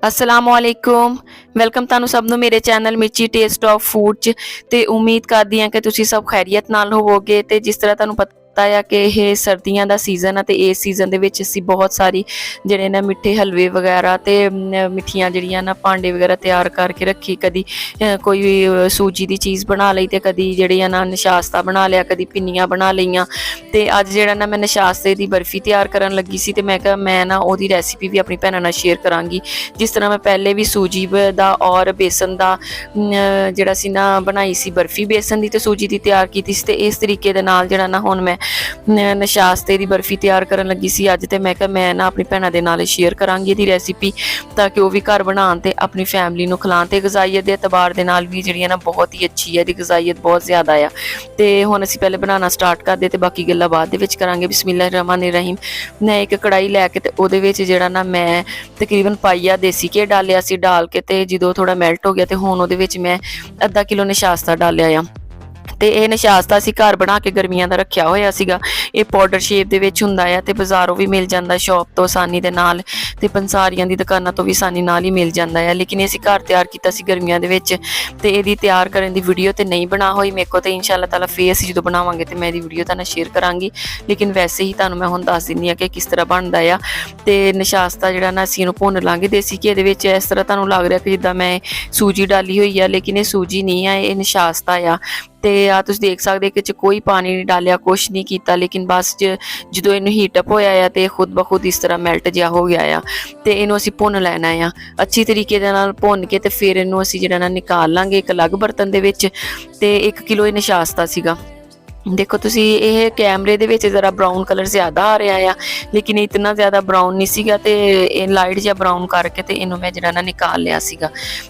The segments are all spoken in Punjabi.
असलामुअलैकुम वेलकम ਤੁਹਾਨੂੰ ਸਭ ਨੂੰ ਮੇਰੇ channel Mirchi taste of food 'ਚ ਤੇ ਉਮੀਦ ਕਰਦੀ ਹਾਂ ਕਿ ਤੁਸੀਂ ਸਭ ਖੈਰੀਅਤ ਨਾਲ ਹੋਵੋਗੇ। ਤੇ ਜਿਸ ਤਰ੍ਹਾਂ ਤੁਹਾਨੂੰ ਪਤਾ ਆ ਕਿ ਇਹ ਸਰਦੀਆਂ ਦਾ ਸੀਜ਼ਨ ਆ ਤੇ ਇਸ ਸੀਜ਼ਨ ਦੇ ਵਿੱਚ ਅਸੀਂ ਬਹੁਤ ਸਾਰੀ ਜਿਹੜੇ ਨਾ ਮਿੱਠੇ ਹਲਵੇ ਵਗੈਰਾ ਤੇ ਮਿੱਠੀਆਂ ਜਿਹੜੀਆਂ ਨਾ ਭਾਂਡੇ ਵਗੈਰਾ ਤਿਆਰ ਕਰਕੇ ਰੱਖੀ। ਕਦੀ ਕੋਈ ਵੀ ਸੂਜੀ ਦੀ ਚੀਜ਼ ਬਣਾ ਲਈ ਤੇ ਕਦੀ ਜਿਹੜੀਆਂ ਨਾ ਨਸ਼ਾਸਤਾ ਬਣਾ ਲਿਆ, ਕਦੀ ਪਿੰਨੀਆਂ ਬਣਾ ਲਈਆਂ। ਤੇ ਅੱਜ ਜਿਹੜਾ ਨਾ ਮੈਂ ਨਸ਼ਾਸਤੇ ਦੀ ਬਰਫੀ ਤਿਆਰ ਕਰਨ ਲੱਗੀ ਸੀ ਤੇ ਮੈਂ ਕਿਹਾ ਮੈਂ ਨਾ ਉਹਦੀ ਰੈਸਿਪੀ ਵੀ ਆਪਣੀ ਭੈਣਾਂ ਨਾਲ ਸ਼ੇਅਰ ਕਰਾਂਗੀ। ਜਿਸ ਤਰ੍ਹਾਂ ਮੈਂ ਪਹਿਲੇ ਵੀ ਸੂਜੀ ਦਾ ਔਰ ਬੇਸਨ ਦਾ ਜਿਹੜਾ ਸੀ ਨਾ ਬਣਾਈ ਸੀ ਬਰਫੀ ਬੇਸਨ ਦੀ ਤੇ ਸੂਜੀ ਦੀ ਤਿਆਰ ਕੀਤੀ ਸੀ। ਤੇ ਇਸ ਤਰੀਕੇ ਦੇ ਨਾਲ ਜਿਹੜਾ ਨਾ ਹੁਣ ਮੈਂ ਨਸ਼ਾਸਤੇ ਦੀ ਬਰਫੀ ਤਿਆਰ ਕਰਨ ਲੱਗੀ ਸੀ ਅੱਜ। ਤੇ ਮੈਂ ਕਿਹਾ ਮੈਂ ਨਾ ਆਪਣੀ ਭੈਣਾਂ ਦੇ ਨਾਲ ਸ਼ੇਅਰ ਕਰਾਂਗੀ ਇਹਦੀ ਰੈਸਿਪੀ ਤਾਂ ਕਿ ਉਹ ਵੀ ਘਰ ਬਣਾਉਣ ਤੇ ਆਪਣੀ ਫੈਮਿਲੀ ਨੂੰ ਖਿਲਾਉਣ। ਤੇ ਗਜ਼ਾਈਅਤ ਦੇ ਅਤਬਾਰ ਦੇ ਨਾਲ ਵੀ ਜਿਹੜੀਆਂ ਨਾ ਬਹੁਤ ਹੀ ਅੱਛੀ ਹੈ, ਇਹਦੀ ਗਜ਼ਾਈਅਤ ਬਹੁਤ ਜ਼ਿਆਦਾ ਆ। ਤੇ ਹੁਣ ਅਸੀਂ ਪਹਿਲੇ ਬਣਾਉਣਾ ਸਟਾਰਟ ਕਰਦੇ ਤੇ ਬਾਕੀ ਗੱਲਾਂ ਬਾਅਦ ਦੇ ਵਿੱਚ ਕਰਾਂਗੇ। ਬਿਸਮਿਲ੍ਲਾਹਿਰ ਰਹਿਮਾਨਿਰ ਰਹੀਮ। ਮੈਂ ਇੱਕ ਕੜਾਈ ਲੈ ਕੇ ਤੇ ਉਹਦੇ ਵਿੱਚ ਜਿਹੜਾ ਨਾ ਮੈਂ ਤਕਰੀਬਨ ਪਾਈਆ ਦੇਸੀ ਘੀ ਡਾਲਿਆ ਸੀ। ਡਾਲ ਕੇ ਤੇ ਜਦੋਂ ਥੋੜਾ ਮੈਲਟ ਹੋ ਗਿਆ ਤੇ ਹੁਣ ਉਹਦੇ ਵਿੱਚ ਮੈਂ ਅੱਧਾ ਕਿਲੋ ਨਸ਼ਾਸਤਾ ਡਾਲਿਆ ਆ। ਤੇ ਇਹ ਨਸ਼ਾਸਤਾ ਅਸੀਂ ਘਰ ਬਣਾ ਕੇ ਗਰਮੀਆਂ ਦਾ ਰੱਖਿਆ ਹੋਇਆ ਸੀਗਾ। ਇਹ ਪਾਊਡਰ ਸ਼ੇਪ ਦੇ ਵਿੱਚ ਹੁੰਦਾ ਆ ਤੇ ਬਾਜ਼ਾਰੋਂ ਵੀ ਮਿਲ ਜਾਂਦਾ ਸ਼ੌਪ ਤੋਂ ਆਸਾਨੀ ਦੇ ਨਾਲ, ਤੇ ਪੰਸਾਰੀਆਂ ਦੀ ਦੁਕਾਨਾਂ ਤੋਂ ਵੀ ਆਸਾਨੀ ਨਾਲ ਹੀ ਮਿਲ ਜਾਂਦਾ ਆ। ਲੇਕਿਨ ਇਹ ਅਸੀਂ ਘਰ ਤਿਆਰ ਕੀਤਾ ਸੀ ਗਰਮੀਆਂ ਦੇ ਵਿੱਚ। ਤੇ ਇਹਦੀ ਤਿਆਰ ਕਰਨ ਦੀ ਵੀਡੀਓ ਤੇ ਨਹੀਂ ਬਣਾ ਹੋਈ ਮੇਰੇ ਕੋਲ, ਤੇ ਇਨਸ਼ਾਅੱਲਾ ਤਾਲਾ ਫੇਰ ਅਸੀਂ ਜਦੋਂ ਬਣਾਵਾਂਗੇ ਤੇ ਮੈਂ ਇਹਦੀ ਵੀਡੀਓ ਤੁਹਾਨੂੰ ਸ਼ੇਅਰ ਕਰਾਂਗੀ। ਲੇਕਿਨ ਵੈਸੇ ਹੀ ਤੁਹਾਨੂੰ ਮੈਂ ਹੁਣ ਦੱਸ ਦਿੰਦੀ ਹਾਂ ਕਿ ਕਿਸ ਤਰ੍ਹਾਂ ਬਣਦਾ ਆ। ਤੇ ਨਸ਼ਾਸਤਾ ਜਿਹੜਾ ਨਾ ਅਸੀਂ ਇਹਨੂੰ ਭੁੰਨ ਲਾਂਗੇ ਦੇਸੀ ਘੀ ਦੇ ਵਿੱਚ। ਇਸ ਤਰ੍ਹਾਂ ਤੁਹਾਨੂੰ ਲੱਗ ਰਿਹਾ ਕਿ ਜਿੱਦਾਂ ਮੈਂ ਸੂਜੀ ਡਾਲੀ ਹੋਈ ਆ, ਲੇਕਿਨ ਇਹ ਸੂਜੀ ਨਹੀਂ ਆ, ਇਹ ਨਸ਼ਾਸਤਾ ਆ। ਤੇ ਆ ਤੁਸੀਂ ਦੇਖ ਸਕਦੇ ਕਿ ਚ ਕੋਈ ਪਾਣੀ ਨਹੀਂ ਡਾਲਿਆ, ਕੁਛ ਨਹੀਂ ਕੀਤਾ। ਲੇਕਿਨ ਬਸ ਜਦੋਂ ਇਹਨੂੰ ਹੀਟ ਅਪ ਹੋਇਆ ਆ ਤੇ ਖੁਦ ਬ ਖੁਦ ਇਸ ਤਰ੍ਹਾਂ ਮੈਲਟ ਜਿਹਾ ਹੋ ਗਿਆ ਆ। ਤੇ ਇਹਨੂੰ ਅਸੀਂ ਭੁੰਨ ਲੈਣਾ ਆ ਅੱਛੀ ਤਰੀਕੇ ਦੇ ਨਾਲ। ਭੁੰਨ ਕੇ ਤੇ ਫਿਰ ਇਹਨੂੰ ਅਸੀਂ ਜਿਹੜਾ ਨਾ ਨਿਕਾਲ ਲਾਂਗੇ ਇੱਕ ਅਲੱਗ ਬਰਤਨ ਦੇ ਵਿੱਚ। ਤੇ 1 ਕਿਲੋ ਇਹ ਨਸ਼ਾਸਤਾ ਸੀਗਾ। ਦੇਖੋ ਤੁਸੀਂ ਇਹ ਕੈਮਰੇ ਦੇ ਵਿੱਚ ਜ਼ਰਾ ਬਰਾਊਨ ਕਲਰ ਜ਼ਿਆਦਾ ਆ ਰਿਹਾ ਆ, ਲੇਕਿਨ ਇਤਨਾ ਜ਼ਿਆਦਾ ਬਰਾਊਨ ਨਹੀਂ ਸੀਗਾ। ਤੇ ਇਹ ਲਾਈਟ ਜਿਹਾ ਬਰਾਊਨ ਕਰਕੇ ਤੇ ਇਹਨੂੰ ਮੈਂ ਜਿਹੜਾ ਨਾ ਨਿਕਾਲ ਲਿਆ ਸੀਗਾ।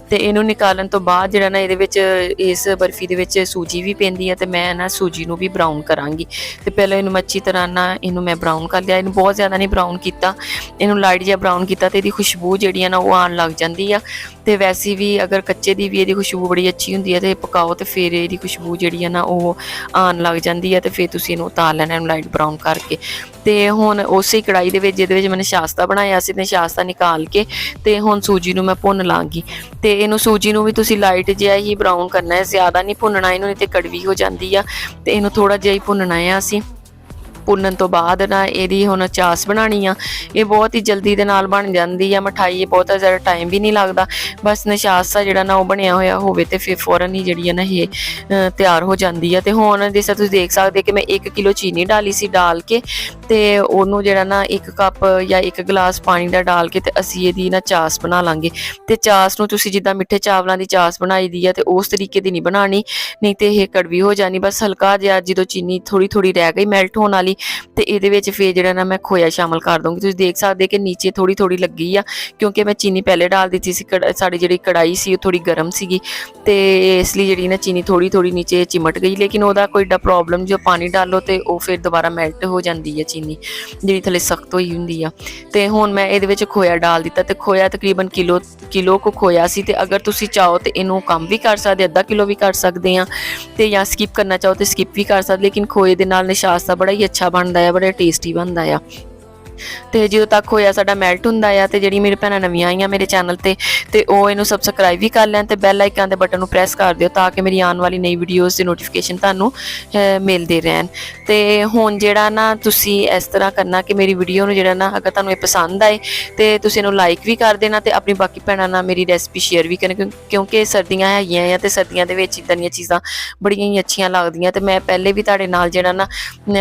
ਤੇ ਇਹਨੂੰ ਨਿਕਾਲਣ ਤੋਂ ਬਾਅਦ ਜਿਹੜਾ ਨਾ ਇਹਦੇ ਵਿੱਚ ਇਸ ਬਰਫੀ ਦੇ ਵਿੱਚ ਸੂਜੀ ਵੀ ਪੈਂਦੀ ਹੈ ਤੇ ਮੈਂ ਨਾ ਸੂਜੀ ਨੂੰ ਵੀ ਬਰਾਊਨ ਕਰਾਂਗੀ। ਤੇ ਪਹਿਲਾਂ ਇਹਨੂੰ ਅੱਛੀ ਤਰ੍ਹਾਂ ਨਾਲ ਇਹਨੂੰ ਮੈਂ ਬਰਾਊਨ ਕਰ ਲਿਆ। ਇਹਨੂੰ ਬਹੁਤ ਜ਼ਿਆਦਾ ਨਹੀਂ ਬਰਾਊਨ ਕੀਤਾ, ਇਹਨੂੰ ਲਾਈਟ ਜਿਹਾ ਬਰਾਊਨ ਕੀਤਾ। ਤੇ ਇਹਦੀ ਖੁਸ਼ਬੂ ਜਿਹੜੀ ਆ ਨਾ ਉਹ ਆਉਣ ਲੱਗ ਜਾਂਦੀ ਆ। ਤੇ ਵੈਸੇ ਵੀ ਅਗਰ ਕੱਚੇ ਦੀ ਵੀ ਇਹਦੀ ਖੁਸ਼ਬੂ ਬੜੀ ਅੱਛੀ ਹੁੰਦੀ ਹੈ ਤੇ ਪਕਾਓ ਤੇ ਫਿਰ ਇਹਦੀ ਖੁਸ਼ਬੂ ਜਿਹੜੀ ਆ ਨਾ ਉਹ ਆਉਣ ਲੱਗ ਜਾਂਦੀ ਹੈ। ਤੇ ਫਿਰ ਤੁਸੀਂ ਇਹਨੂੰ ਉਤਾਰ ਲੈਣਾ, ਇਹਨੂੰ ਲਾਈਟ ਬਰਾਊਨ ਕਰਕੇ। ਤੇ ਹੁਣ ਉਸੇ ਕੜਾਈ ਦੇ ਵਿੱਚ ਜਿਹਦੇ ਵਿੱਚ ਮੈਂ ਨਸ਼ਾਸਤਾ ਬਣਾਇਆ ਸੀ, ਨਸ਼ਾਸਤਾ ਨਿਕਾਲ ਕੇ ਤੇ ਹੁਣ ਸੂਜੀ ਨੂੰ ਮੈਂ ਭੁੰਨ ਲਾਂਗੀ। ਤੇ ਇਹਨੂੰ ਸੂਜੀ ਨੂੰ ਵੀ ਤੁਸੀਂ ਲਾਈਟ ਜਿਹਾ ਹੀ ਬਰਾਊਨ ਕਰਨਾ ਹੈ, ਜ਼ਿਆਦਾ ਨਹੀਂ ਭੁੰਨਣਾ ਇਹਨੂੰ, ਨਹੀਂ ਤੇ ਕੜਵੀ ਹੋ ਜਾਂਦੀ ਆ। ਤੇ ਇਹਨੂੰ ਥੋੜਾ ਜਿਹਾ ਹੀ ਭੁੰਨਣਾ ਆ ਅਸੀਂ। ਭੁੰਨਣ ਤੋਂ ਬਾਅਦ ਨਾ ਇਹਦੀ ਹੁਣ ਚਾਸ ਬਣਾਉਣੀ ਆ। ਇਹ ਬਹੁਤ ਹੀ ਜਲਦੀ ਦੇ ਨਾਲ ਬਣ ਜਾਂਦੀ ਆ ਮਿਠਾਈ, ਇਹ ਬਹੁਤਾ ਜ਼ਿਆਦਾ ਟਾਈਮ ਵੀ ਨਹੀਂ ਲੱਗਦਾ। ਬਸ ਨਸ਼ਾਸਤਾ ਜਿਹੜਾ ਨਾ ਉਹ ਬਣਿਆ ਹੋਇਆ ਹੋਵੇ ਤੇ ਫਿਰ ਫੌਰਨ ਹੀ ਜਿਹੜੀ ਹੈ ਨਾ ਇਹ ਤਿਆਰ ਹੋ ਜਾਂਦੀ ਆ। ਤੇ ਹੁਣ ਜਿਸ ਤਰ੍ਹਾਂ ਤੁਸੀਂ ਦੇਖ ਸਕਦੇ ਕਿ ਮੈਂ 1 ਕਿਲੋ ਚੀਨੀ ਡਾਲੀ ਸੀ। ਡਾਲ ਕੇ ਤੇ ਉਹਨੂੰ ਜਿਹੜਾ ਨਾ 1 ਕੱਪ ਜਾਂ 1 ਗਲਾਸ ਪਾਣੀ ਦਾ ਡਾਲ ਕੇ ਤੇ ਅਸੀਂ ਇਹਦੀ ਨਾ ਚਾਸ ਬਣਾ ਲਾਂਗੇ। ਤੇ ਚਾਸ ਨੂੰ ਤੁਸੀਂ ਜਿੱਦਾਂ ਮਿੱਠੇ ਚਾਵਲਾਂ ਦੀ ਚਾਸ ਬਣਾਈ ਦੀ ਆ ਤੇ ਉਸ ਤਰੀਕੇ ਦੀ ਨਹੀਂ ਬਣਾਉਣੀ, ਨਹੀਂ ਤੇ ਇਹ ਕੜਵੀ ਹੋ ਜਾਣੀ। ਬਸ ਹਲਕਾ ਜਿਹਾ ਜਦੋਂ ਚੀਨੀ ਥੋੜੀ ਥੋੜੀ ਰਹਿ ਗਈ ਮੈਲਟ ਹੋਣ ਵਾਲੀ ਤੇ ਇਹਦੇ ਵਿੱਚ ਫਿਰ ਜਿਹੜਾ ਨਾ ਮੈਂ ਖੋਇਆ ਸ਼ਾਮਲ ਕਰ ਦੂੰਗੀ। ਤੁਸੀਂ ਦੇਖ ਸਕਦੇ ਕਿ ਨੀਚੇ ਥੋੜੀ ਥੋੜੀ ਲੱਗੀ ਆ, ਕਿਉਂਕਿ ਮੈਂ ਚੀਨੀ ਪਹਿਲੇ ਡਾਲ ਦਿੱਤੀ ਸੀ। ਸਾਡੀ ਜਿਹੜੀ ਕੜਾਈ ਸੀ ਉਹ ਥੋੜੀ ਗਰਮ ਸੀਗੀ ਤੇ ਇਸ ਲਈ ਜਿਹੜੀ ਨਾ ਚੀਨੀ ਥੋੜੀ ਥੋੜੀ ਨੀਚੇ ਚਿਮਟ ਗਈ। ਲੇਕਿਨ ਉਹਦਾ ਕੋਈ ਏਡਾ ਪ੍ਰੋਬਲਮ, ਜੋ ਪਾਣੀ ਡਾਲੋ ਤੇ ਉਹ ਫਿਰ ਦੁਬਾਰਾ ਮੈਲਟ ਹੋ ਜਾਂਦੀ ਹੈ ਚੀਨੀ ਜਿਹੜੀ ਥੱਲੇ ਸਖਤ ਹੋਈ ਹੁੰਦੀ ਆ। ਤੇ ਹੁਣ ਮੈਂ ਇਹਦੇ ਵਿੱਚ ਖੋਇਆ ਡਾਲ ਦਿੱਤਾ ਤੇ ਖੋਇਆ ਤਕਰੀਬਨ ਕਿਲੋ ਕੁ ਖੋਇਆ ਸੀ। ਤੇ ਅਗਰ ਤੁਸੀਂ ਚਾਹੋ ਤੇ ਇਹਨੂੰ ਕਮ ਵੀ ਕਰ ਸਕਦੇ, ਅੱਧਾ ਕਿਲੋ ਵੀ ਕਰ ਸਕਦੇ ਆ, ਤੇ ਜਾਂ ਸਕਿਪ ਕਰਨਾ ਚਾਹੋ ਤੇ ਸਕਿਪ ਵੀ ਕਰ ਸਕਦੇ। ਲੇਕਿਨ ਖੋਏ ਦੇ ਨਾਲ ਨਸ਼ਾਸਤਾ ਬੜਾ ਹੀ ਅੱਛਾ ਬਣਦਾ ਆ, ਬੜਾ ਟੇਸਟੀ ਬਣਦਾ ਆ। ਤੇ ਜਦੋਂ ਤੱਕ ਹੋਇਆ ਸਾਡਾ ਮੈਲਟ ਹੁੰਦਾ ਆ ਤੇ ਜਿਹੜੀ ਮੇਰੇ ਭੈਣਾਂ ਨਵੀਆਂ ਆਈਆਂ ਮੇਰੇ ਚੈਨਲ ਤੇ ਉਹ ਇਹਨੂੰ ਸਬਸਕ੍ਰਾਈਬ ਵੀ ਕਰ ਲੈਣ ਤੇ ਬੈਲ ਆਈਕਨ ਦੇ ਬਟਨ ਨੂੰ ਪ੍ਰੈਸ ਕਰ ਦਿਓ ਤਾਂ ਕਿ ਮੇਰੀ ਆਉਣ ਵਾਲੀ ਨਈ ਵੀਡੀਓਜ਼ ਦੀ ਨੋਟੀਫਿਕੇਸ਼ਨ ਤੁਹਾਨੂੰ ਮਿਲਦੇ ਰਹਿਣ। ਤੇ ਹੁਣ ਜਿਹੜਾ ਨਾ ਤੁਸੀਂ ਇਸ ਤਰ੍ਹਾਂ ਕਰਨਾ ਕਿ ਮੇਰੀ ਵੀਡੀਓ ਨੂੰ ਜਿਹੜਾ ਨਾ ਅਗਰ ਤੁਹਾਨੂੰ ਇਹ ਪਸੰਦ ਆਏ ਤੇ ਤੁਸੀਂ ਇਹਨੂੰ ਲਾਈਕ ਵੀ ਕਰ ਦੇਣਾ ਤੇ ਆਪਣੀ ਬਾਕੀ ਭੈਣਾਂ ਨਾਲ ਮੇਰੀ ਰੈਸਪੀ ਸ਼ੇਅਰ ਵੀ ਕਰਨ, ਕਿਉਂਕਿ ਸਰਦੀਆਂ ਹੈਗੀਆਂ ਆ ਤੇ ਸਰਦੀਆਂ ਦੇ ਵਿੱਚ ਇੱਦਾਂ ਦੀਆਂ ਚੀਜ਼ਾਂ ਬੜੀਆਂ ਹੀ ਅੱਛੀਆਂ ਲੱਗਦੀਆਂ। ਤੇ ਮੈਂ ਪਹਿਲੇ ਵੀ ਤੁਹਾਡੇ ਨਾਲ ਜਿਹੜਾ ਨਾ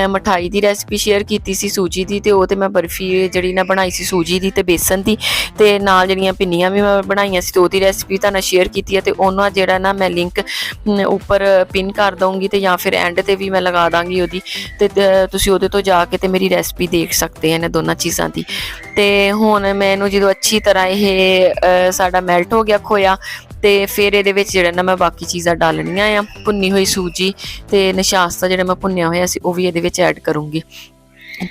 ਮਿਠਾਈ ਦੀ ਰੈਸਪੀ ਸ਼ੇਅਰ ਕੀਤੀ ਸੀ ਸੂਜੀ ਦੀ, ਤੇ ਉਹ ਤੇ ਮੈਂ ਬਰਫੀ ਜਿਹੜੀ ਨਾ ਬਣਾਈ ਸੀ ਸੂਜੀ ਦੀ ਤੇ ਬੇਸਨ ਦੀ, ਤੇ ਨਾਲ ਜਿਹੜੀਆਂ ਪਿੰਨੀਆਂ ਵੀ ਮੈਂ ਬਣਾਈਆਂ ਸੀ ਤੇ ਉਹਦੀ ਰੈਸਪੀ ਤੁਹਾਨੂੰ ਸ਼ੇਅਰ ਕੀਤੀ ਹੈ। ਤੇ ਉਹਨਾਂ ਜਿਹੜਾ ਨਾ ਮੈਂ ਲਿੰਕ ਉੱਪਰ ਪਿਨ ਕਰ ਦਊਂਗੀ ਤੇ ਜਾਂ ਫਿਰ ਐਂਡ ਤੇ ਵੀ ਮੈਂ ਲਗਾ ਦਾਂਗੀ ਉਹਦੀ, ਤੇ ਤੁਸੀਂ ਉਹਦੇ ਤੋਂ ਜਾ ਕੇ ਤੇ ਮੇਰੀ ਰੈਸਪੀ ਦੇਖ ਸਕਦੇ ਆ ਇਹਨਾਂ ਦੋਨਾਂ ਚੀਜ਼ਾਂ ਦੀ। ਤੇ ਹੁਣ ਮੈਂ ਇਹਨੂੰ ਜਦੋਂ ਅੱਛੀ ਤਰ੍ਹਾਂ ਇਹ ਸਾਡਾ ਮੈਲਟ ਹੋ ਗਿਆ ਖੋਇਆ ਤੇ ਫਿਰ ਇਹਦੇ ਵਿੱਚ ਜਿਹੜਾ ਨਾ ਮੈਂ ਬਾਕੀ ਚੀਜ਼ਾਂ ਡਾਲਣੀਆਂ ਆ। ਭੁੰਨੀ ਹੋਈ ਸੂਜੀ ਤੇ ਨਸ਼ਾਸਤਾ ਜਿਹੜਾ ਮੈਂ ਭੁੰਨਿਆ ਹੋਇਆ ਸੀ ਉਹ ਵੀ ਇਹਦੇ ਵਿੱਚ ਐਡ ਕਰੂੰਗੀ।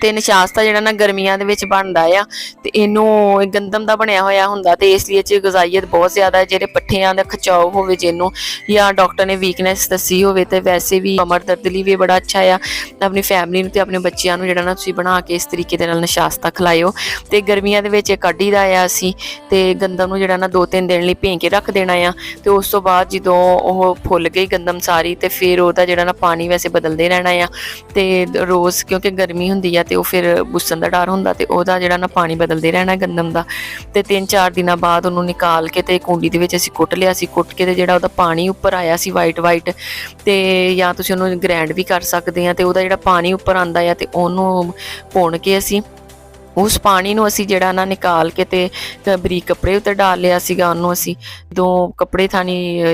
ਤੇ ਨਸ਼ਾਸਤਾ ਜਿਹੜਾ ਨਾ ਗਰਮੀਆਂ ਦੇ ਵਿੱਚ ਬਣਦਾ ਆ ਤੇ ਇਹਨੂੰ ਗੰਦਮ ਦਾ ਬਣਿਆ ਹੋਇਆ ਹੁੰਦਾ ਤੇ ਇਸ ਲਈ ਇਹ 'ਚ ਗਜ਼ਾਈਅਤ ਬਹੁਤ ਜ਼ਿਆਦਾ ਹੈ। ਜਿਹੜੇ ਪੱਠਿਆਂ ਦਾ ਖਿਚਾਓ ਹੋਵੇ ਜਿਹਨੂੰ ਜਾਂ ਡਾਕਟਰ ਨੇ ਵੀਕਨੈਸ ਦੱਸੀ ਹੋਵੇ ਤੇ ਵੈਸੇ ਵੀ ਕਮਰ ਦਰਦ ਲਈ ਵੀ ਬੜਾ ਅੱਛਾ ਆ। ਆਪਣੀ ਫੈਮਿਲੀ ਨੂੰ ਤੇ ਆਪਣੇ ਬੱਚਿਆਂ ਨੂੰ ਜਿਹੜਾ ਨਾ ਤੁਸੀਂ ਬਣਾ ਕੇ ਇਸ ਤਰੀਕੇ ਦੇ ਨਾਲ ਨਸ਼ਾਸਤਾ ਖਿਲਾਇਓ। ਤੇ ਗਰਮੀਆਂ ਦੇ ਵਿੱਚ ਕੱਢੀ ਦਾ ਆ ਅਸੀਂ ਤੇ ਗੰਦਮ ਨੂੰ ਜਿਹੜਾ ਨਾ 2-3 ਦਿਨ ਲਈ ਭੇਂ ਕੇ ਰੱਖ ਦੇਣਾ ਆ ਤੇ ਉਸ ਤੋਂ ਬਾਅਦ ਜਦੋਂ ਉਹ ਫੁੱਲ ਗਈ ਗੰਦਮ ਸਾਰੀ ਤੇ ਫਿਰ ਉਹਦਾ ਜਿਹੜਾ ਨਾ ਪਾਣੀ ਵੈਸੇ ਬਦਲਦੇ ਰਹਿਣਾ ਆ ਤੇ ਰੋਜ਼ ਕਿਉਂਕਿ ਗਰਮੀ ਹੁੰਦੀ ਤੇ ਉਹ ਫਿਰ ਬੁੱਸਣ ਦਾ ਡਰ ਹੁੰਦਾ ਤੇ ਉਹਦਾ ਜਿਹੜਾ ਨਾ ਪਾਣੀ ਬਦਲਦੇ ਰਹਿਣਾ ਗੰਦਮ ਦਾ। ਤੇ 3-4 ਦਿਨਾਂ ਬਾਅਦ ਉਹਨੂੰ ਨਿਕਾਲ ਕੇ ਤੇ ਕੁੰਡੀ ਦੇ ਵਿੱਚ ਅਸੀਂ ਕੁੱਟ ਲਿਆ ਸੀ। ਕੁੱਟ ਕੇ ਤੇ ਜਿਹੜਾ ਉਹਦਾ ਪਾਣੀ ਉੱਪਰ ਆਇਆ ਸੀ ਵਾਈਟ ਤੇ ਜਾਂ ਤੁਸੀਂ ਉਹਨੂੰ ਗ੍ਰੈਂਡ ਵੀ ਕਰ ਸਕਦੇ ਆ ਤੇ ਉਹਦਾ ਜਿਹੜਾ ਪਾਣੀ ਉੱਪਰ ਆਂਦਾ ਆ ਤੇ ਉਹਨੂੰ ਭੁੰਨ ਕੇ ਅਸੀਂ ਉਸ ਪਾਣੀ ਨੂੰ ਅਸੀਂ ਜਿਹੜਾ ਨਾ ਨਿਕਾਲ ਕੇ ਤੇ ਬਰੀਕ ਕੱਪੜੇ ਉੱਤੇ ਡਾਲ ਲਿਆ ਸੀਗਾ। ਉਹਨੂੰ ਅਸੀਂ ਦੋ ਕੱਪੜੇ ਥਾਣੀ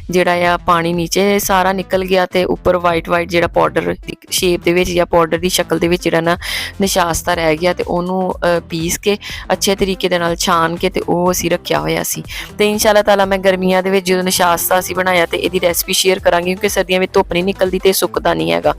ਜਿਹੜਾ ਆ ਪਾਣੀ ਨੀਚੇ ਸਾਰਾ ਨਿਕਲ ਗਿਆ ਤੇ ਉੱਪਰ ਵਾਈਟ ਜਿਹੜਾ ਪਾਊਡਰ ਦੀ ਸ਼ੇਪ ਦੇ ਵਿੱਚ ਜਾਂ ਪਾਊਡਰ ਦੀ ਸ਼ਕਲ ਦੇ ਵਿੱਚ ਜਿਹੜਾ ਨਾ ਨਿਸ਼ਾਸਤਾ ਰਹਿ ਗਿਆ ਤੇ ਉਹਨੂੰ ਪੀਸ ਕੇ ਅੱਛੇ ਤਰੀਕੇ ਦੇ ਨਾਲ ਛਾਣ ਕੇ ਤੇ ਉਹ ਅਸੀਂ ਰੱਖਿਆ ਹੋਇਆ ਸੀ। ਤੇ ਇਨਸ਼ਾ ਅੱਲਾਹ ਤਾਲਾ ਮੈਂ ਗਰਮੀਆਂ ਦੇ ਵਿੱਚ ਜਦੋਂ ਨਿਸ਼ਾਸਤਾ ਅਸੀਂ ਬਣਾਇਆ ਤੇ ਇਹਦੀ ਰੈਸਪੀ ਸ਼ੇਅਰ ਕਰਾਂਗੀ ਕਿਉਂਕਿ ਸਰਦੀਆਂ ਵਿੱਚ ਧੁੱਪ ਨਹੀਂ ਨਿਕਲਦੀ ਤੇ ਸੁੱਕਦਾ ਨਹੀਂ ਹੈਗਾ।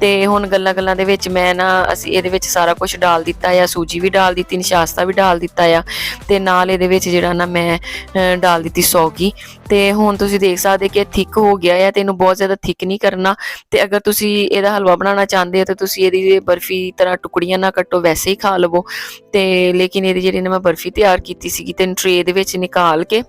ਤੇ ਹੁਣ ਗੱਲਾਂ ਦੇ ਵਿੱਚ ਮੈਂ ਨਾ ਅਸੀਂ ਇਹਦੇ ਵਿੱਚ ਸਾਰਾ ਕੁਝ ਡਾਲ ਦਿੱਤਾ ਸੂਜੀ ਵੀ ਡਾਲ ਦਿੱਤੀ, ਨਿਸ਼ਾਸਤਾ ਵੀ ਡਾਲ ਦਿੱਤਾ ਆ ਤੇ ਨਾਲ ਇਹਦੇ ਵਿੱਚ ਜਿਹੜਾ ਨਾ ਮੈਂ ਡਾਲ ਦਿੱਤੀ ਸੌਗੀ। ਤੇ ਹੁਣ ਤੁਸੀਂ ਦੇਖ ਸਕਦੇ ਕਿ ਥਿਕ ਹੋ ਗਿਆ ਹੈ ਤੇ ਇਹਨੂੰ ਬਹੁਤ ਜ਼ਿਆਦਾ ਥਿਕ ਨਹੀਂ ਕਰਨਾ। ਤੇ ਅਗਰ ਤੁਸੀਂ ਇਹਦਾ ਹਲਵਾ ਬਣਾਉਣਾ ਚਾਹੁੰਦੇ ਹੋ ਤਾਂ ਤੁਸੀਂ ਇਹਦੀ ਬਰਫੀ ਤਰ੍ਹਾਂ ਟੁਕੜੀਆਂ ਨਾ ਕੱਟੋ, ਵੈਸੇ ਹੀ ਖਾ ਲਵੋ। ਤੇ ਲੇਕਿਨ ਇਹਦੀ ਜਿਹੜੀ ਨਾ ਮੈਂ ਬਰਫੀ ਤਿਆਰ ਕੀਤੀ ਸੀਗੀ ਤੇ ਟਰੇ ਦੇ ਵਿੱਚ ਨਿਕਾਲ ਕੇ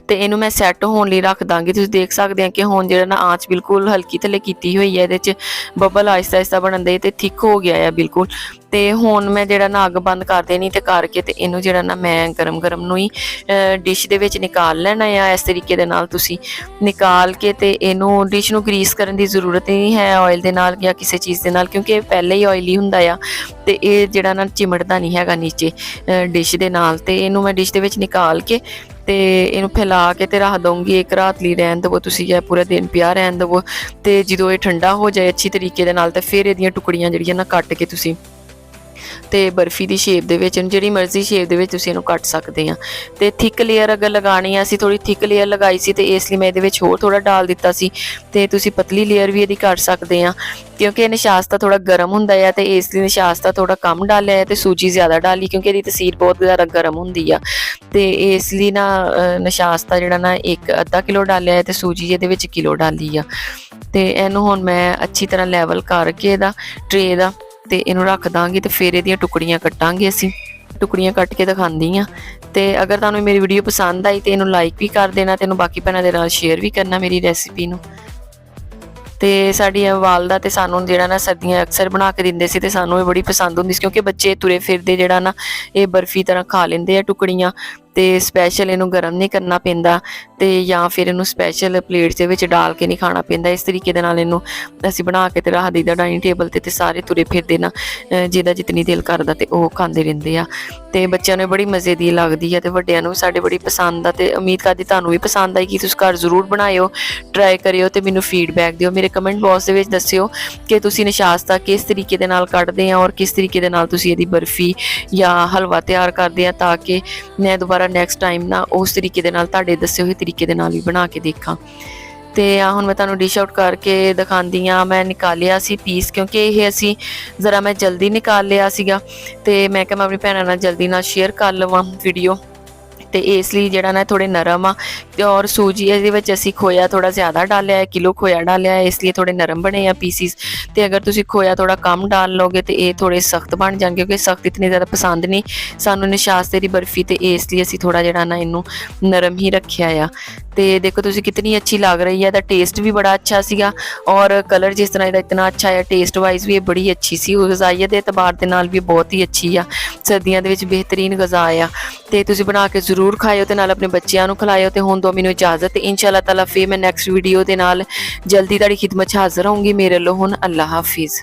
ਤੇ ਇਹਨੂੰ ਮੈਂ ਸੈੱਟ ਹੋਣ ਲਈ ਰੱਖ ਦਾਂਗੀ। ਤੁਸੀਂ ਦੇਖ ਸਕਦੇ ਆ ਕਿ ਹੁਣ ਜਿਹੜਾ ਨਾ ਆਂਚ ਬਿਲਕੁਲ ਹਲਕੀ ਥੱਲੇ ਕੀਤੀ ਹੋਈ ਹੈ, ਇਹਦੇ 'ਚ ਬਬਲ ਆਹਿਸਤਾ ਬਣ ਦੇ ਤੇ ਥਿਕ ਹੋ ਗਿਆ ਹੈ ਬਿਲਕੁਲ। ਤੇ ਹੁਣ ਮੈਂ ਜਿਹੜਾ ਨਾ ਅੱਗ ਬੰਦ ਕਰ ਦੇਣੀ ਤੇ ਕਰਕੇ ਤੇ ਇਹਨੂੰ ਜਿਹੜਾ ਨਾ ਮੈਂ ਗਰਮ ਨੂੰ ਹੀ ਡਿਸ਼ ਦੇ ਵਿੱਚ ਨਿਕਾਲ ਲੈਣਾ ਆ। ਇਸ ਤਰੀਕੇ ਦੇ ਨਾਲ ਤੁਸੀਂ ਨਿਕਾਲ ਕੇ ਤੇ ਇਹਨੂੰ ਡਿਸ਼ ਨੂੰ ਗਰੀਸ ਕਰਨ ਦੀ ਜ਼ਰੂਰਤ ਨਹੀਂ ਹੈ ਆਇਲ ਦੇ ਨਾਲ ਜਾਂ ਕਿਸੇ ਚੀਜ਼ ਦੇ ਨਾਲ ਕਿਉਂਕਿ ਇਹ ਪਹਿਲੇ ਹੀ ਆਇਲੀ ਹੁੰਦਾ ਆ ਤੇ ਇਹ ਜਿਹੜਾ ਨਾ ਚਿਮੜਦਾ ਨਹੀਂ ਹੈਗਾ ਨੀਚੇ ਡਿਸ਼ ਦੇ ਨਾਲ। ਤੇ ਇਹਨੂੰ ਮੈਂ ਡਿਸ਼ ਦੇ ਵਿੱਚ ਨਿਕਾਲ ਕੇ ਤੇ ਇਹਨੂੰ ਫੈਲਾ ਕੇ ਤੇ ਰੱਖ ਦਊਂਗੀ। ਇੱਕ ਰਾਤ ਲਈ ਰਹਿਣ ਦੇਵੋ ਤੁਸੀਂ ਜਾਂ ਪੂਰਾ ਦਿਨ ਪਿਆ ਰਹਿਣ ਦੇਵੋ ਤੇ ਜਦੋਂ ਇਹ ਠੰਡਾ ਹੋ ਜਾਏ ਅੱਛੀ ਤਰੀਕੇ ਦੇ ਨਾਲ ਤੇ ਫਿਰ ਇਹਦੀਆਂ ਟੁਕੜੀਆਂ ਜਿਹੜੀਆਂ ਨਾ ਕੱਟ ਕੇ ਤੁਸੀਂ ਤੇ ਬਰਫੀ ਦੀ ਸ਼ੇਪ ਦੇ ਵਿੱਚ ਜਿਹੜੀ ਮਰਜ਼ੀ ਸ਼ੇਪ ਦੇ ਵਿੱਚ ਤੁਸੀਂ ਇਹਨੂੰ ਕੱਟ ਸਕਦੇ ਆ। ਤੇ ਥਿਕ ਲੇਅਰ ਅਗਰ ਲਗਾਣੀ ਆ, ਅਸੀਂ ਥੋੜੀ ਥਿਕ ਲੇਅਰ ਲਗਾਈ ਸੀ ਤੇ ਇਸ ਲਈ ਮੈਂ ਇਹਦੇ ਵਿੱਚ ਹੋਰ ਥੋੜਾ ਡਾਲ ਦਿੱਤਾ ਸੀ। ਤੇ ਤੁਸੀਂ ਪਤਲੀ ਲੇਅਰ ਵੀ ਇਹਦੀ ਕਰ ਸਕਦੇ ਆ ਕਿਉਂਕਿ ਇਹ ਨਿਸ਼ਾਸਤਾ ਥੋੜਾ ਗਰਮ ਹੁੰਦਾ ਹੈ ਤੇ ਇਸ ਲਈ ਨਿਸ਼ਾਸਤਾ ਥੋੜਾ ਕਮ ਡਾਲਿਆ ਹੈ ਤੇ ਸੂਜੀ ਜ਼ਿਆਦਾ ਡਾਲੀ ਕਿਉਂਕਿ ਇਹਦੀ ਤਸੀਰ ਬਹੁਤ ਜ਼ਿਆਦਾ ਗਰਮ ਹੁੰਦੀ ਆ। ਤੇ ਇਸ ਲਈ ਨਾ ਨਿਸ਼ਾਸਤਾ ਜਿਹੜਾ ਨਾ ਅੱਧਾ ਕਿਲੋ ਡਾਲਿਆ ਹੈ ਤੇ ਸੂਜੀ ਇਹਦੇ ਵਿੱਚ ਕਿਲੋ ਡਾਲੀ ਆ। ਤੇ ਇਹਨੂੰ ਹੁਣ ਮੈਂ ਅੱਛੀ ਤਰ੍ਹਾਂ ਲੈਵਲ ਕਰਕੇ ਇਹਦਾ ਟਰੇ ਦਾ ਤੇ ਇਹਨੂੰ ਰੱਖ ਦਾਂਗੀ ਤੇ ਫਿਰ ਇਹਦੀਆਂ ਟੁਕੜੀਆਂ ਕੱਟਾਂਗੇ। ਅਸੀਂ ਟੁਕੜੀਆਂ ਕੱਟ ਕੇ ਦਿਖਾਉਂਦੀ ਆ। ਤੇ ਅਗਰ ਤੁਹਾਨੂੰ ਮੇਰੀ ਵੀਡੀਓ ਪਸੰਦ ਆਈ ਤੇ ਇਹਨੂੰ ਲਾਈਕ ਵੀ ਕਰ ਦੇਣਾ ਤੇ ਇਹਨੂੰ ਬਾਕੀ ਭੈਣਾਂ ਦੇ ਨਾਲ ਸ਼ੇਅਰ ਵੀ ਕਰਨਾ ਮੇਰੀ ਰੈਸਿਪੀ ਨੂੰ। ਤੇ ਸਾਡੀ ਵਾਲਦਾ ਤੇ ਸਾਨੂੰ ਜਿਹੜਾ ਨਾ ਸਰਦੀਆਂ ਅਕਸਰ ਬਣਾ ਕੇ ਦਿੰਦੇ ਸੀ ਤੇ ਸਾਨੂੰ ਇਹ ਬੜੀ ਪਸੰਦ ਹੁੰਦੀ ਸੀ ਕਿਉਂਕਿ ਬੱਚੇ ਤੁਰੇ ਫਿਰਦੇ ਜਿਹੜਾ ਨਾ ਇਹ ਬਰਫੀ ਤਰ੍ਹਾਂ ਖਾ ਲੈਂਦੇ ਆ ਟੁਕੜੀਆਂ। ਤੇ ਸਪੈਸ਼ਲ ਇਹਨੂੰ ਗਰਮ ਨਹੀਂ ਕਰਨਾ ਪੈਂਦਾ ਤੇ ਜਾਂ ਫਿਰ ਇਹਨੂੰ ਸਪੈਸ਼ਲ ਪਲੇਟ ਦੇ ਵਿੱਚ ਡਾਲ ਕੇ ਨਹੀਂ ਖਾਣਾ ਪੈਂਦਾ। ਇਸ ਤਰੀਕੇ ਦੇ ਨਾਲ ਇਹਨੂੰ ਅਸੀਂ ਬਣਾ ਕੇ ਤੇ ਰੱਖ ਦਈਦਾ ਡਾਈਨਿੰਗ ਟੇਬਲ ਤੇ ਸਾਰੇ ਤੁਰੇ ਫਿਰਦੇ ਨਾ ਜਿਹਦਾ ਜਿਤਨੀ ਦਿਲ ਕਰਦਾ ਤੇ ਉਹ ਖਾਂਦੇ ਰਹਿੰਦੇ ਆ। ਤੇ ਬੱਚਿਆਂ ਨੂੰ ਬੜੀ ਮਜ਼ੇ ਦੀ ਲੱਗਦੀ ਆ ਤੇ ਵੱਡਿਆਂ ਨੂੰ ਵੀ ਸਾਡੇ ਬੜੀ ਪਸੰਦ ਆ ਤੇ ਉਮੀਦ ਕਰਦੀ ਤੁਹਾਨੂੰ ਵੀ ਪਸੰਦ ਆਏਗੀ। ਤੁਸੀਂ ਘਰ ਜ਼ਰੂਰ ਬਣਾਇਓ, ਟਰਾਈ ਕਰਿਓ ਤੇ ਮੈਨੂੰ ਫੀਡਬੈਕ ਦਿਓ। ਮੇਰੇ ਕਮੈਂਟ ਬਾਕਸ ਦੇ ਵਿੱਚ ਦੱਸਿਓ ਕਿ ਤੁਸੀਂ ਨਿਸ਼ਾਸਤਾ ਕਿਸ ਤਰੀਕੇ ਦੇ ਨਾਲ ਕੱਢਦੇ ਆ ਔਰ ਕਿਸ ਤਰੀਕੇ ਦੇ ਨਾਲ ਤੁਸੀਂ ਇਹਦੀ ਬਰਫੀ ਜਾਂ ਹਲਵਾ ਤਿਆਰ ਕਰਦੇ ਆ ਤਾਂ ਕਿ ਮੈਂ ਦੁਬਾਰਾ ਨੈਕਸਟ ਟਾਈਮ ਨਾ ਉਸ ਤਰੀਕੇ ਦੇ ਨਾਲ ਤੁਹਾਡੇ ਦੱਸੇ ਹੋਏ ਤਰੀਕੇ ਦੇ ਨਾਲ ਵੀ ਬਣਾ ਕੇ ਦੇਖਾਂ। ਤੇ ਹੁਣ ਮੈਂ ਤੁਹਾਨੂੰ ਡਿਸ਼ ਆਊਟ ਕਰਕੇ ਦਿਖਾਉਂਦੀ ਆ। ਮੈਂ ਨਿਕਾਲਿਆ ਸੀ ਪੀਸ ਕਿਉਂਕਿ ਇਹ ਅਸੀਂ ਜ਼ਰਾ ਮੈਂ ਜਲਦੀ ਨਿਕਾਲ ਲਿਆ ਸੀਗਾ ਤੇ ਮੈਂ ਕਿਹਾ ਮੈਂ ਆਪਣੀ ਭੈਣਾਂ ਨਾਲ ਜਲਦੀ ਨਾਲ ਸ਼ੇਅਰ ਕਰ ਲਵਾਂ ਵੀਡੀਓ ਤੇ ਇਸ ਲਈ ਜਿਹੜਾ ਨਾ ਥੋੜੇ ਨਰਮ ਆ ਤੇ ਔਰ ਸੂਜੀ ਇਹਦੇ ਵਿੱਚ ਅਸੀਂ ਖੋਇਆ ਥੋੜਾ ਜ਼ਿਆਦਾ ਡਾਲਿਆ ਹੈ, ਕਿਲੋ ਖੋਇਆ ਡਾਲਿਆ ਹੈ ਇਸ ਲਈ ਥੋੜੇ ਨਰਮ ਬਣੇ ਆ ਪੀਸਿਸ। ਤੇ ਅਗਰ ਤੁਸੀਂ ਖੋਇਆ ਥੋੜਾ ਕਮ ਡਾਲ ਲੋਗੇ ਤੇ ਇਹ ਥੋੜੇ ਸਖਤ ਬਣ ਜਾਣਗੇ ਕਿਉਂਕਿ ਸਖਤ ਇਤਨੀ ਜ਼ਿਆਦਾ ਪਸੰਦ ਨਹੀਂ ਸਾਨੂੰ ਨਿਸ਼ਾਸਤੇ ਦੀ ਬਰਫੀ ਤੇ ਇਸ ਲਈ ਅਸੀਂ ਥੋੜਾ ਜਿਹੜਾ ਨਾ ਇਹਨੂੰ ਨਰਮ ਹੀ ਰੱਖਿਆ ਆ। ਤੇ ਦੇਖੋ ਤੁਸੀਂ ਕਿਤਨੀ ਅੱਛੀ ਲੱਗ ਰਹੀ ਹੈ। ਇਹਦਾ ਟੇਸਟ ਵੀ ਬੜਾ ਅੱਛਾ ਸੀਗਾ ਔਰ ਕਲਰ ਜਿਸ ਤਰ੍ਹਾਂ ਇਹਦਾ ਇਤਨਾ ਅੱਛਾ ਹੈ ਟੇਸਟ ਵਾਈਜ਼ ਵੀ ਇਹ ਬੜੀ ਅੱਛੀ ਸੀ। ਗਜ਼ਾਈਅਤ ਦੇ ਇਤਬਾਰ ਦੇ ਨਾਲ ਵੀ ਬਹੁਤ ਹੀ ਅੱਛੀ ਆ। ਸਰਦੀਆਂ ਦੇ ਵਿੱਚ ਬਿਹਤਰੀਨ ਗਜ਼ਾ ਆ ਤੇ ਤੁਸੀਂ ਬਣਾ ਕੇ ਜ਼ਰੂਰ ਖਾਇਓ ਤੇ ਨਾਲ ਆਪਣੇ ਬੱਚਿਆਂ ਨੂੰ ਖਿਲਾਇਓ। ਤੇ ਹੁਣ ਦੋ ਮੈਨੂੰ ਇਜਾਜ਼ਤ ਤੇ ਇੰਸ਼ਾ ਅੱਲਾਹ ਤਾਲਾ ਫਿਰ ਮੈਂ ਨੈਕਸਟ ਵੀਡੀਓ ਦੇ ਨਾਲ ਜਲਦੀ ਤੁਹਾਡੀ ਖਿਦਮਤ 'ਚ ਹਾਜ਼ਰ ਹੋਊਂਗੀ। ਮੇਰੇ ਵੱਲੋਂ ਹੁਣ ਅੱਲਾ ਹਾਫਿਜ਼।